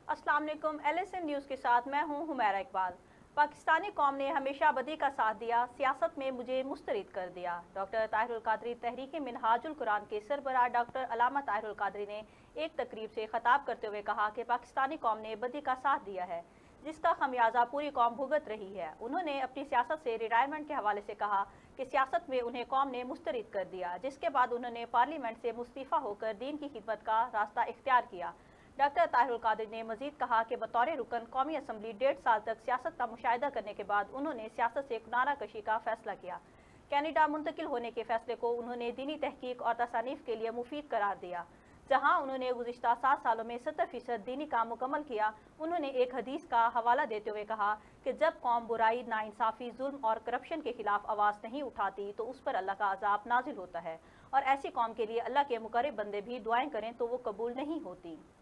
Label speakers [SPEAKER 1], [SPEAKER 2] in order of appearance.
[SPEAKER 1] अस्सलाम वालेकुम। LSM news के साथ मैं हूं हुमैरा इकबाल। पाकिस्तानी कौम ने हमेशा बदी का साथ दिया, सियासत में मुझे मुस्तरद कर दिया। डॉक्टर ताहिरुल कादरी तहरीक मिनहाजुल कुरान के सरबराह डॉक्टर अल्लामा ताहिरुल कादरी ने एक तकरीब से खिताब करते हुए कहा कि पाकिस्तानी कौम ने बदी का साथ दिया है, जिसका खमियाजा पूरी कौम भुगत रही है। उन्होंने अपनी सियासत से रिटायरमेंट के हवाले से कहा कि सियासत में उन्हें कौम ने मुस्तरद कर दिया, जिसके बाद उन्होंने पार्लियामेंट से मुस्तीफ़ा होकर दीन की खिदमत का रास्ता इख्तियार किया। डॉक्टर ताहिरुल कादरी ने मजीद कहा कि बतौर रुकन कौमी असम्बली 1.5 साल तक सियासत का मुशाहिदा करने के बाद उन्होंने सियासत से किनारा कशी का फैसला किया। कैनेडा मुंतकिल होने के फैसले को उन्होंने दीनी तहकीक और तसानीफ के लिए मुफीद करार दिया। जहां उन्होंने गुज़िश्ता 7 सालों में 70% दीनी काम मुकम्मल किया। उन्होंने एक हदीस का हवाला देते हुए कहा कि जब कौम बुराई, नाइंसाफ़ी, जुल्म और करप्शन के खिलाफ आवाज़ नहीं उठाती तो उस पर अल्लाह का अजाब नाजिल होता है, और ऐसी कौम के लिए अल्लाह के मुकर्रब बंदे भी दुआएं करें तो वो कबूल नहीं होती।